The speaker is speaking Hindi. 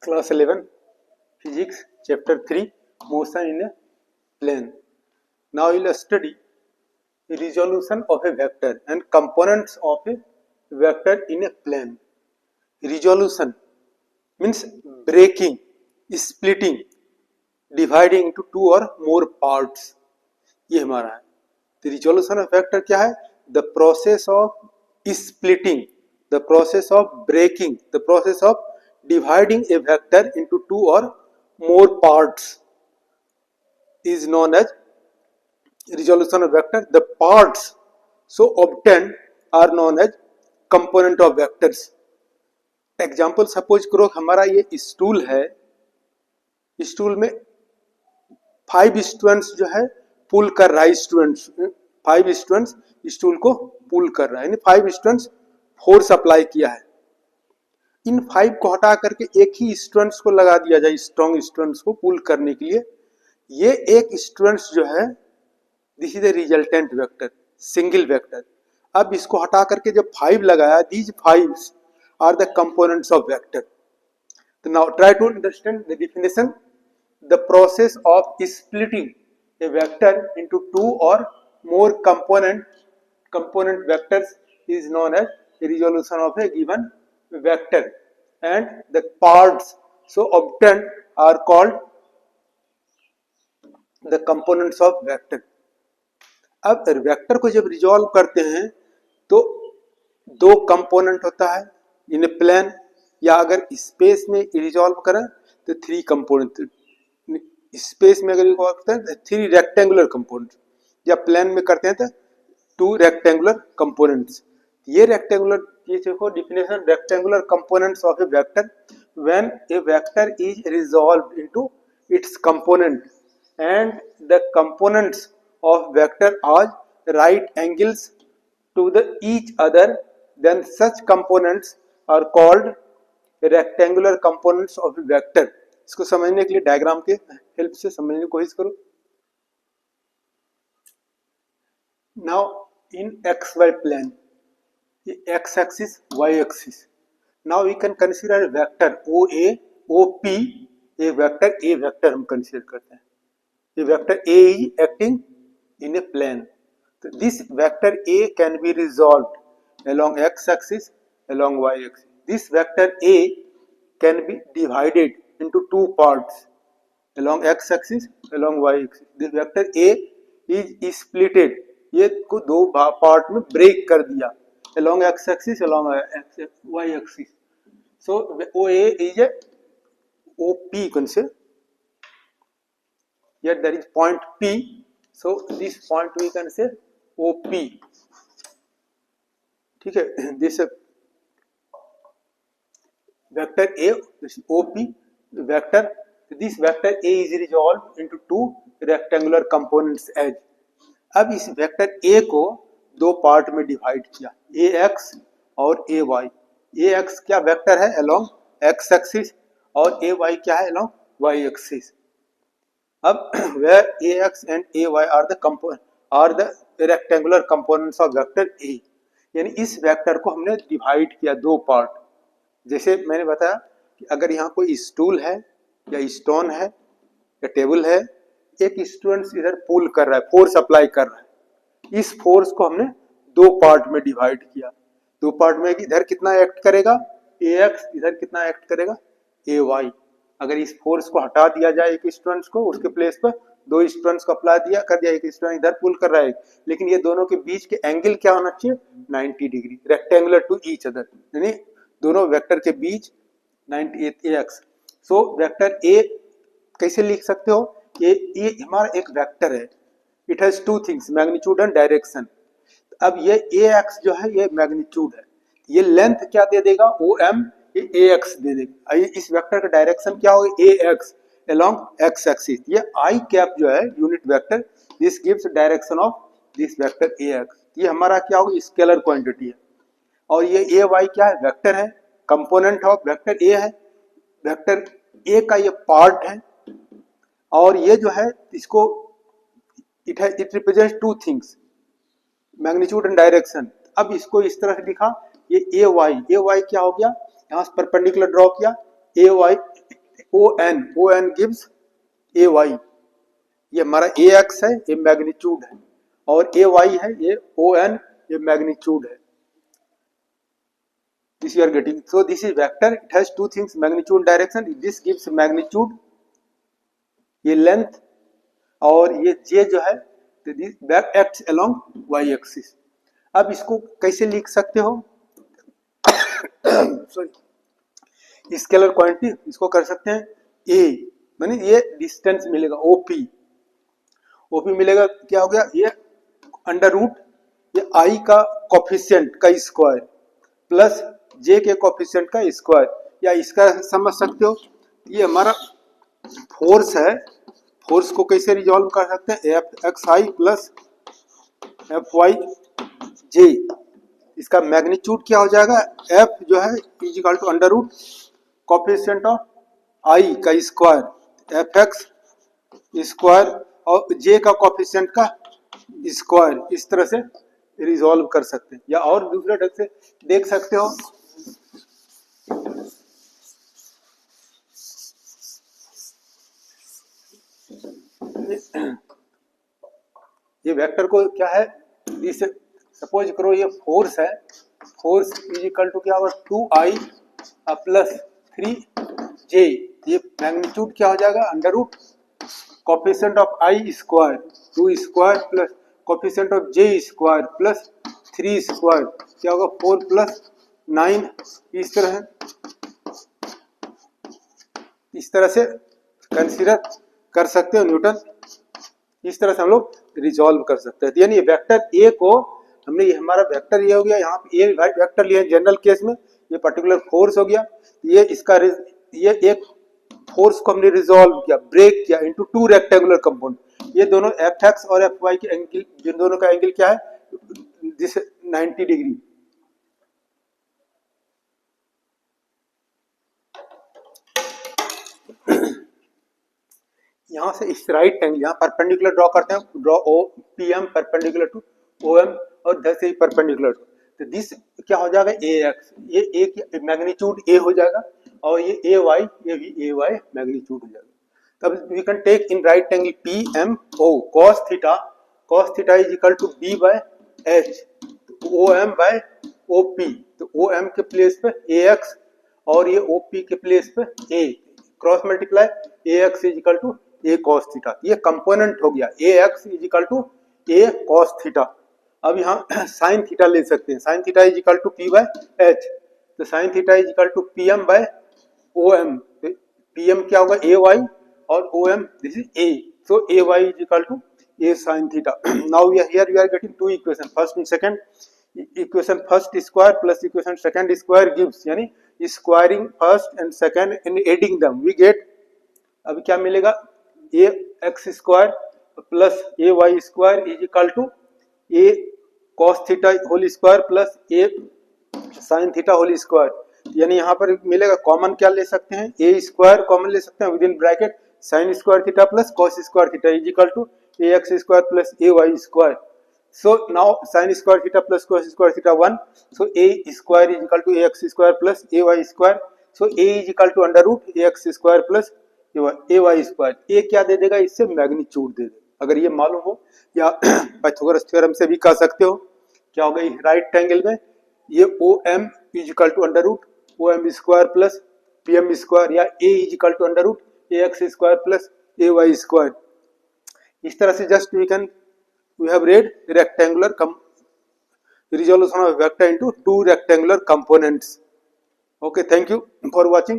Class 11 Physics Chapter 3 Motion in a Plane. Now we will study resolution of a vector and components of a vector in a plane. Resolution means breaking, splitting, dividing into two or more parts. ये हमारा है. The resolution of vector क्या है? The process of splitting, the process of breaking, the process of dividing a vector into two or more parts is known as resolution of vector. The parts so obtained are known as component of vectors. Example suppose करो हमारा ये स्टूल है, स्टूल में 5 स्टूडेंट्स जो है पुल कर रहा है, स्टूडेंट्स 5 स्टूडेंट्स स्टूल को पुल कर रहा है, यानी 5 स्टूडेंट्स फोर्स अप्लाई किया है. इन 5 को हटा करके एक ही स्टूडेंट्स को लगा दिया जाए, स्ट्रॉन्ग स्टूडेंट्स को पुल करने के लिए. ये एक स्टूडेंट्स जो है this is the resultant vector, single vector. अब इसको हटा करके जब 5 लगाया, these 5 are the components of vector. तो now try to understand the definition. The process of splitting a vector into two or more component vectors is known as resolution of a given vector, and the parts so obtained are called the components of vector. अब वेक्टर को जब रिजॉल्व करते हैं तो दो कंपोनेंट होता है इन ए प्लेन, या अगर स्पेस में रिजॉल्व करें तो 3 कंपोनेंट. स्पेस में अगर करते हैं तो 3 रेक्टेंगुलर कंपोनेंट, या प्लेन में करते हैं तो 2 रेक्टेंगुलर कंपोनेंट्स. ये रेक्टेंगुलर, ये देखो definition, rectangular components of a vector when a vector is resolved into its component and the components of vector are right angles to the each other, then such components are called rectangular components of a vector. इसको समझने के लिए डायग्राम के हेल्प से समझने की कोशिश करो. Now in X Y plane, ये X axis Y axis. Now we can consider vector O A O P, a vector हम कंसीडर करते हैं. ये vector A is acting in a plane. तो this vector A can be resolved along x axis, along y axis. This vector a can be divided into 2 parts along x axis, along y axis. This vector a is splitted, ये को 2 पार्ट में ब्रेक कर दिया along x axis, along y axis. So OA is a OP consider. Here there is point P, so this point we can say OP. ठीक है, this vector A, this OP vector. This vector A is resolved into 2 rectangular components as. अब इस वेक्टर A को 2 पार्ट में डिवाइड किया, AX और AY. AX क्या वेक्टर है along x एक्सिस और AY क्या है along y एक्सिस. अब where AX and AY are the rectangular components of vector A. यानी इस वेक्टर को हमने डिवाइड किया 2 पार्ट. जैसे मैंने बताया कि अगर यहाँ कोई स्टूल है या स्टोन है या टेबल है, एक स्टूडेंट इधर पुल कर रहा है, फोर्स अप्लाई कर रहा है. इस फोर्स को हमने 2 पार्ट में डिवाइड किया. 2 पार्ट में इधर कितना एक्ट करेगा AX, इधर कितना एक्ट करेगा AY. अगर इस फोर्स को हटा दिया जाए एक स्टूडेंट को, उसके प्लेस पर 2 स्टूडेंट्स को अप्लाई कर दिया, एक स्टूडेंट इधर पुल कर रहा है, लेकिन ये दोनों के बीच के एंगल क्या होना चाहिए 90 degree, rectangular to each other, यानी दोनों वेक्टर के बीच 98 AX. सो वेक्टर A कैसे लिख सकते हो, ये हमारा एक वेक्टर है. It has 2 things, magnitude and direction. अब ये AX जो है ये मैग्नीट्यूड है, ये लेंथ क्या दे देगा OM, ये AX दे देगा. इस वेक्टर का डायरेक्शन क्या होगा AX along x axis. ये I कैप जो है unit vector, this gives direction of this vector AX. ये हमारा क्या होगा स्केलर क्वांटिटी है. और ये AY क्या है वेक्टर है, कंपोनेंट ऑफ वेक्टर A है. वेक्टर A का ये पार्ट है, और ये जो है इसको it represents 2 things, magnitude and direction. अब इसको इस तरह से लिखा, ये AY क्या हो गया, यहाँ से परपेंडिकुलर ड्रॉ किया, A Y O N gives A Y, ये हमारा ए एक्स है, ये मैग्नीट्यूड है, और ए वाई है, ये ओ एन, ये मैग्नीट्यूड है. This you are getting. So this is vector. It has two things: magnitude and direction. This gives magnitude. ये length और ये j जो है, this back acts along y axis. अब इसको कैसे लिख सकते हो? सॉरी, स्केलर क्वांटिटी इसको कर सकते हैं a, माने ये डिस्टेंस मिलेगा OP. OP मिलेगा, क्या हो गया? ये अंडर रूट ये i का कोफिशिएंट का स्क्वायर प्लस j के कोफिशिएंट का स्क्वायर, या इसका समझ सकते हो ये हमारा फोर्स है. फोर्स को कैसे रिजॉल्व कर सकते हैं? F X I plus F Y J. इसका मैग्नीट्यूड क्या हो जाएगा? एफ जो है equal to under root coefficient of I का स्क्वायर एफ एक्स स्क्वायर और जे का कोफिशिएंट का स्क्वायर. इस तरह से रिजॉल्व कर सकते हैं, या और दूसरे ढंग से देख सकते हो. ये वेक्टर को क्या है, इस सपोज करो ये फोर्स है, फोर्स इज इक्वल टू क्या होगा? 2i plus 3j. ये मैग्नीट्यूड क्या हो जाएगा? Under root coefficient of i square 2 square plus coefficient of j square plus 3 square, क्या होगा? 4 प्लस 9. इस तरह से कंसीडर कर सकते हो न्यूटन. इस तरह से हम लोग रिजॉल्व कर सकते हैं. यानी वेक्टर ए को हमने, ये हमारा वेक्टर ये हो गया, यहाँ पे ए वेक्टर लिया जनरल केस में, ये पर्टिकुलर फोर्स हो गया. ये इसका ये एक फोर्स को हमने रिजॉल्व किया, ब्रेक किया इनटू टू रेक्टेंगुलर कंपाउंड. ये दोनों एफ एक्स और एफ वाई के एंगल, जिन दोनों का एंगल क्या है? This 90 degree. यहाँ से इस राइट एंगल, यहाँ परपेंडिकुलर ड्रॉ करते हैं, draw O P M perpendicular to O M और इधर से ही परपेंडिकुलर टू. तो दिस क्या हो जाएगा? ए एक्स, ये ए की मैग्नीट्यूड ए हो जाएगा, और ये ए वाई, ये भी ए वाई मैग्नीट्यूड हो जाएगा. तब we can take in right angle P M O cos theta is equal to B by H, O M by O P. तो ओ एम के प्लेस पे ए एक्स और ये ओ पी के प्लेस पे A, cross multiply A X is equal to A cos theta. ये कंपोनेंट हो गया, A X is equal to A cos theta. अब यहाँ साइन थीटा ले सकते हैं, sine theta is equal to P by H. तो sine theta is equal to P M by O M. P M क्या होगा? ए वाई, और O M this is A. So A Y is equal to A sine theta. Now we are getting to equation, first and second. Equation first square plus equation second square gives, यानी squaring first and second and adding them we get. अभी क्या मिलेगा? A X square plus A Y square is equal to A cos theta whole square plus A sine theta whole square. यानी यहाँ पर मिलेगा, कॉमन क्या ले सकते हैं? ए स्क्वायर कॉमन ले सकते हैं within bracket sine square theta plus cos square theta is equal to A X square plus A Y square. So now sine square theta plus cos square theta 1. So A square is equal to A X square plus A Y square. So A is equal to under root A X square plus A Y square. A क्या दे देगा? इससे मैग्नीट्यूड दे देगा. अगर ये मालूम हो, या पाइथागोरस थ्योरम से भी कह सकते हो, क्या होगा? राइट एंगल में ये O M is equal to under root O M square plus P M square, या A is equal to under root A X square plus A Y square. इस तरह से just we have read rectangular resolution of vector into two rectangular components. Okay, thank you for watching.